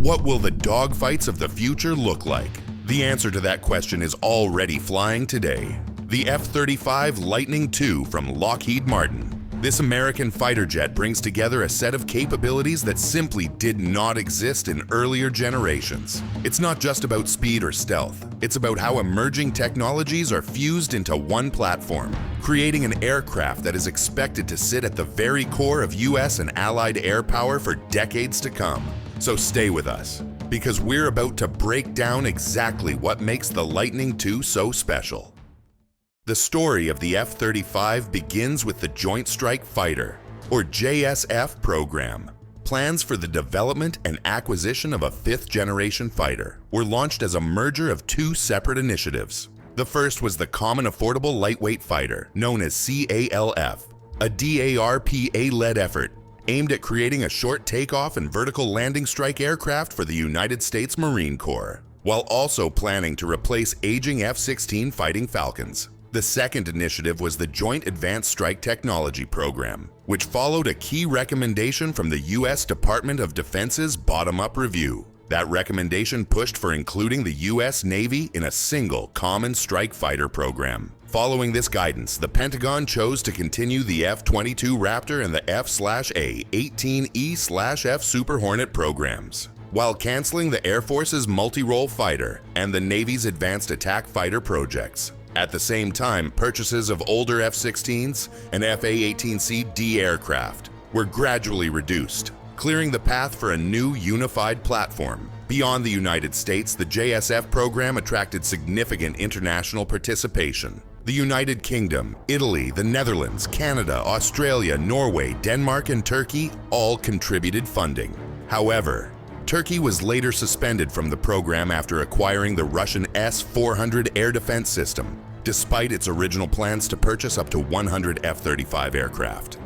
What will the dogfights of the future look like? The answer to that question is already flying today. The F-35 Lightning II from Lockheed Martin. This American fighter jet brings together a set of capabilities that simply did not exist in earlier generations. It's not just about speed or stealth. It's about how emerging technologies are fused into one platform, creating an aircraft that is expected to sit at the very core of US and Allied air power for decades to come. So stay with us, because we're about to break down exactly what makes the Lightning II so special. The story of the F-35 begins with the Joint Strike Fighter, or JSF program. Plans for the development and acquisition of a fifth-generation fighter were launched as a merger of two separate initiatives. The first was the Common Affordable Lightweight Fighter, known as CALF, a DARPA-led effort aimed at creating a short takeoff and vertical landing strike aircraft for the United States Marine Corps, while also planning to replace aging F-16 Fighting Falcons. The second initiative was the Joint Advanced Strike Technology Program, which followed a key recommendation from the U.S. Department of Defense's bottom-up review. That recommendation pushed for including the U.S. Navy in a single common strike fighter program. Following this guidance, the Pentagon chose to continue the F-22 Raptor and the F/A-18E/F Super Hornet programs, while canceling the Air Force's multi-role fighter and the Navy's Advanced Attack Fighter projects. At the same time, purchases of older F-16s and F/A-18C-D aircraft were gradually reduced, clearing the path for a new unified platform. Beyond the United States, the JSF program attracted significant international participation. The United Kingdom, Italy, the Netherlands, Canada, Australia, Norway, Denmark, and Turkey all contributed funding. However, Turkey was later suspended from the program after acquiring the Russian S-400 air defense system, despite its original plans to purchase up to 100 F-35 aircraft.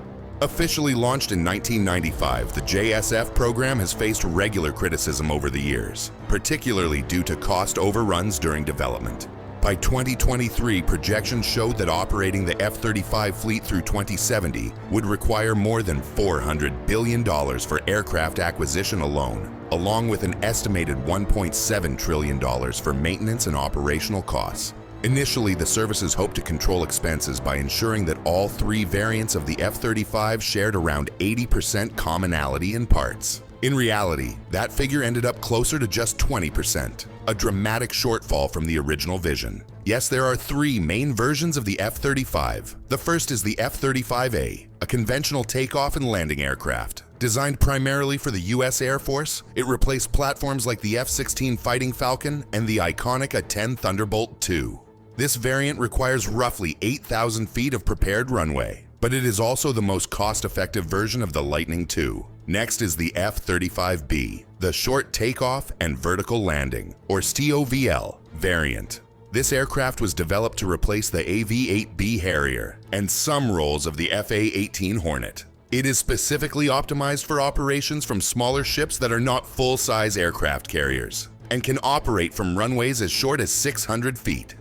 Officially launched in 1995, the JSF program has faced regular criticism over the years, particularly due to cost overruns during development. By 2023, projections showed that operating the F-35 fleet through 2070 would require more than $400 billion for aircraft acquisition alone, along with an estimated $1.7 trillion for maintenance and operational costs. Initially, the services hoped to control expenses by ensuring that all three variants of the F-35 shared around 80% commonality in parts. In reality, that figure ended up closer to just 20%, a dramatic shortfall from the original vision. Yes, there are three main versions of the F-35. The first is the F-35A, a conventional takeoff and landing aircraft. Designed primarily for the U.S. Air Force, it replaced platforms like the F-16 Fighting Falcon and the iconic A-10 Thunderbolt II. This variant requires roughly 8,000 feet of prepared runway, but it is also the most cost-effective version of the Lightning II. Next is the F-35B, the Short Takeoff and Vertical Landing, or STOVL, variant. This aircraft was developed to replace the AV-8B Harrier and some roles of the F/A-18 Hornet. It is specifically optimized for operations from smaller ships that are not full-size aircraft carriers and can operate from runways as short as 600 feet.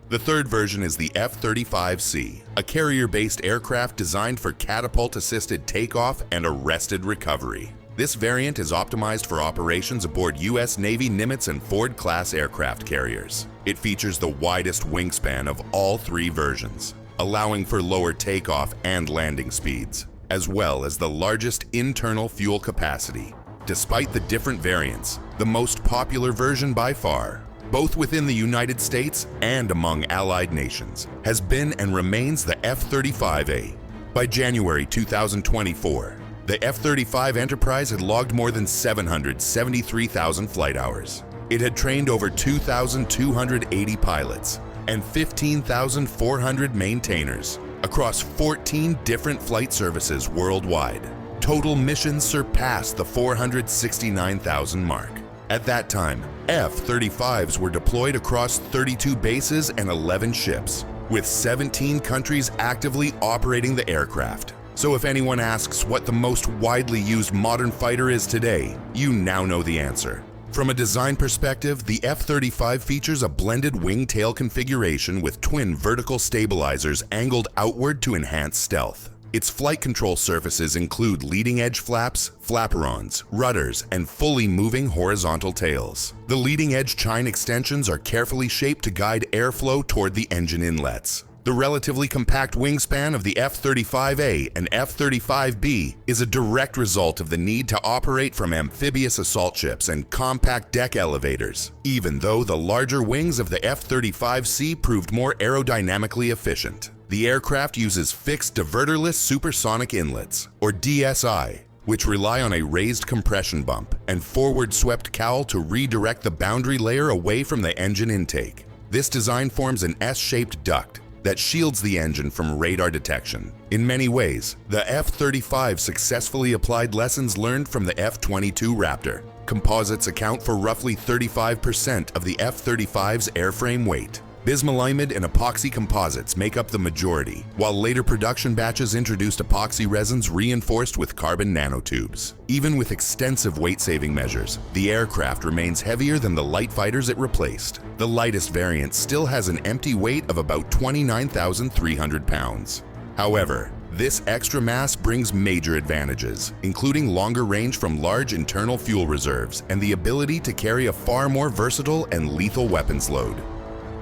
The third version is the F-35C, a carrier-based aircraft designed for catapult-assisted takeoff and arrested recovery. This variant is optimized for operations aboard U.S. Navy Nimitz and Ford-class aircraft carriers. It features the widest wingspan of all three versions, allowing for lower takeoff and landing speeds, as well as the largest internal fuel capacity. Despite the different variants, the most popular version by far, both within the United States and among allied nations, has been and remains the F-35A. By January 2024, the F-35 Enterprise had logged more than 773,000 flight hours. It had trained over 2,280 pilots and 15,400 maintainers across 14 different flight services worldwide. Total missions surpassed the 469,000 mark. At that time, F-35s were deployed across 32 bases and 11 ships, with 17 countries actively operating the aircraft. So if anyone asks what the most widely used modern fighter is today, you now know the answer. From a design perspective, the F-35 features a blended wing-tail configuration with twin vertical stabilizers angled outward to enhance stealth. Its flight control surfaces include leading-edge flaps, flaperons, rudders, and fully moving horizontal tails. The leading-edge chine extensions are carefully shaped to guide airflow toward the engine inlets. The relatively compact wingspan of the F-35A and F-35B is a direct result of the need to operate from amphibious assault ships and compact deck elevators, even though the larger wings of the F-35C proved more aerodynamically efficient. The aircraft uses fixed diverterless supersonic inlets, or DSI, which rely on a raised compression bump and forward-swept cowl to redirect the boundary layer away from the engine intake. This design forms an S-shaped duct that shields the engine from radar detection. In many ways, the F-35 successfully applied lessons learned from the F-22 Raptor. Composites account for roughly 35% of the F-35's airframe weight. Bismulimide and epoxy composites make up the majority, while later production batches introduced epoxy resins reinforced with carbon nanotubes. Even with extensive weight-saving measures, the aircraft remains heavier than the light fighters it replaced. The lightest variant still has an empty weight of about 29,300 pounds. However, this extra mass brings major advantages, including longer range from large internal fuel reserves and the ability to carry a far more versatile and lethal weapons load.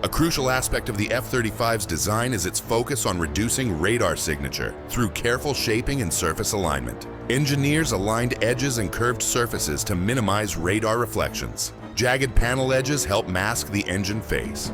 A crucial aspect of the F-35's design is its focus on reducing radar signature through careful shaping and surface alignment. Engineers aligned edges and curved surfaces to minimize radar reflections. Jagged panel edges help mask the engine face,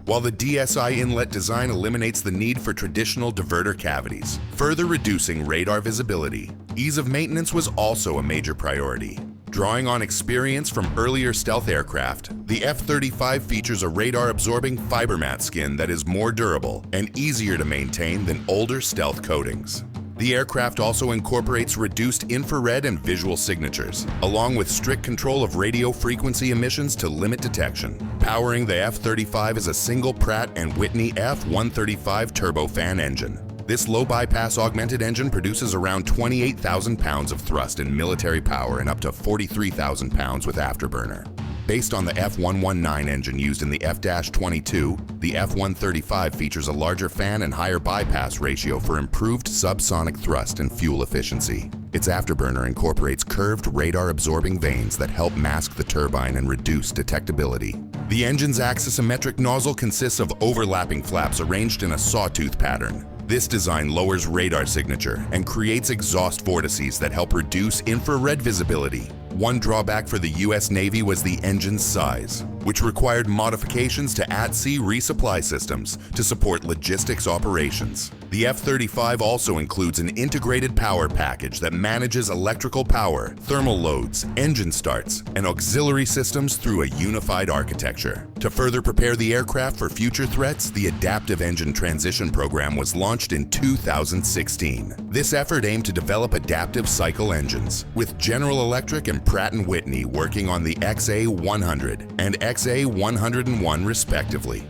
while the DSI inlet design eliminates the need for traditional diverter cavities, further reducing radar visibility. Ease of maintenance was also a major priority. Drawing on experience from earlier stealth aircraft, the F-35 features a radar-absorbing fiber mat skin that is more durable and easier to maintain than older stealth coatings. The aircraft also incorporates reduced infrared and visual signatures, along with strict control of radio frequency emissions to limit detection. Powering the F-35 is a single Pratt & Whitney F-135 turbofan engine. This low-bypass augmented engine produces around 28,000 pounds of thrust in military power and up to 43,000 pounds with afterburner. Based on the F-119 engine used in the F-22, the F-135 features a larger fan and higher bypass ratio for improved subsonic thrust and fuel efficiency. Its afterburner incorporates curved radar-absorbing vanes that help mask the turbine and reduce detectability. The engine's axisymmetric nozzle consists of overlapping flaps arranged in a sawtooth pattern. This design lowers radar signature and creates exhaust vortices that help reduce infrared visibility. One drawback for the US Navy was the engine's size, which required modifications to at-sea resupply systems to support logistics operations. The F-35 also includes an integrated power package that manages electrical power, thermal loads, engine starts, and auxiliary systems through a unified architecture. To further prepare the aircraft for future threats, the Adaptive Engine Transition Program was launched in 2016. This effort aimed to develop adaptive cycle engines, with General Electric and Pratt & Whitney working on the XA-100 and XA-101 respectively.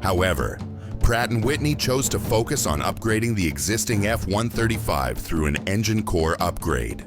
However, Pratt & Whitney chose to focus on upgrading the existing F-135 through an engine core upgrade.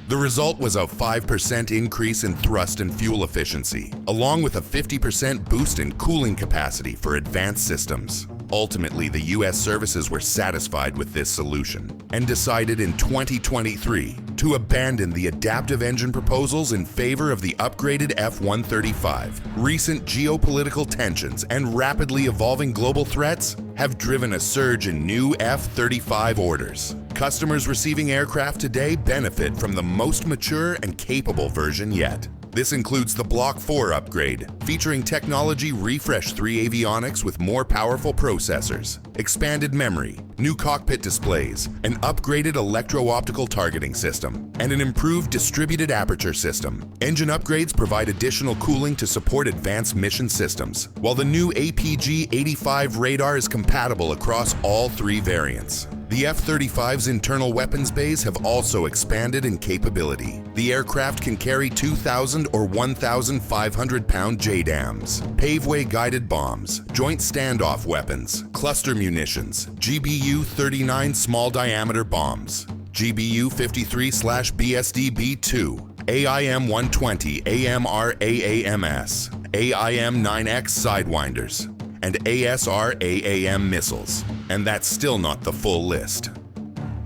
The result was a 5% increase in thrust and fuel efficiency, along with a 50% boost in cooling capacity for advanced systems. Ultimately, the U.S. services were satisfied with this solution and decided in 2023 to abandon the adaptive engine proposals in favor of the upgraded F-135. Recent geopolitical tensions and rapidly evolving global threats have driven a surge in new F-35 orders. Customers receiving aircraft today benefit from the most mature and capable version yet. This includes the Block 4 upgrade, featuring Technology Refresh 3 avionics with more powerful processors, expanded memory, new cockpit displays, an upgraded electro-optical targeting system, and an improved distributed aperture system. Engine upgrades provide additional cooling to support advanced mission systems, while the new APG-85 radar is compatible across all three variants. The F-35's internal weapons bays have also expanded in capability. The aircraft can carry 2,000 or 1,500-pound JDAMs, paveway guided bombs, joint standoff weapons, cluster munitions, GBU-39 small diameter bombs, GBU-53/BSD-B2, AIM-120 AMR AAMS, AIM-9X sidewinders, and ASR/AAM missiles. And that's still not the full list.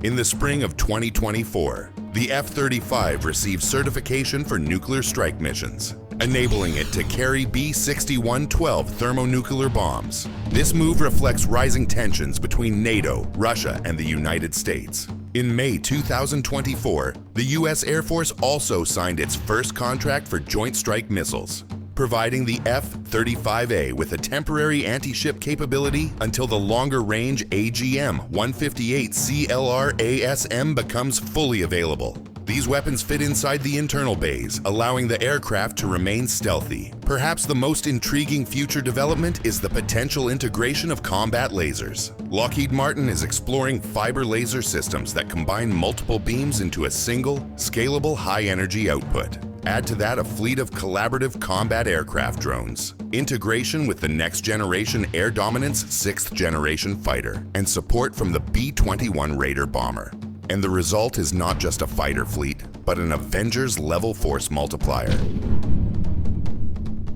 In the spring of 2024, the F-35 received certification for nuclear strike missions, enabling it to carry B-6112 thermonuclear bombs. This move reflects rising tensions between NATO, Russia, and the United States. In May 2024, the U.S. Air Force also signed its first contract for Joint Strike Missiles, providing the F-35A with a temporary anti-ship capability until the longer-range AGM-158 CLR-ASM becomes fully available. These weapons fit inside the internal bays, allowing the aircraft to remain stealthy. Perhaps the most intriguing future development is the potential integration of combat lasers. Lockheed Martin is exploring fiber laser systems that combine multiple beams into a single, scalable high-energy output. Add to that a fleet of collaborative combat aircraft drones, integration with the next-generation Air Dominance 6th-generation fighter, and support from the B-21 Raider bomber. And the result is not just a fighter fleet, but an Avengers-level force multiplier.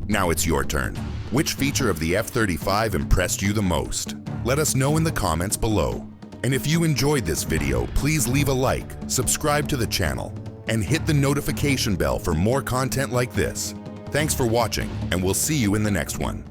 Now it's your turn. Which feature of the F-35 impressed you the most? Let us know in the comments below. And if you enjoyed this video, please leave a like, subscribe to the channel, and hit the notification bell for more content like this. Thanks for watching, and we'll see you in the next one.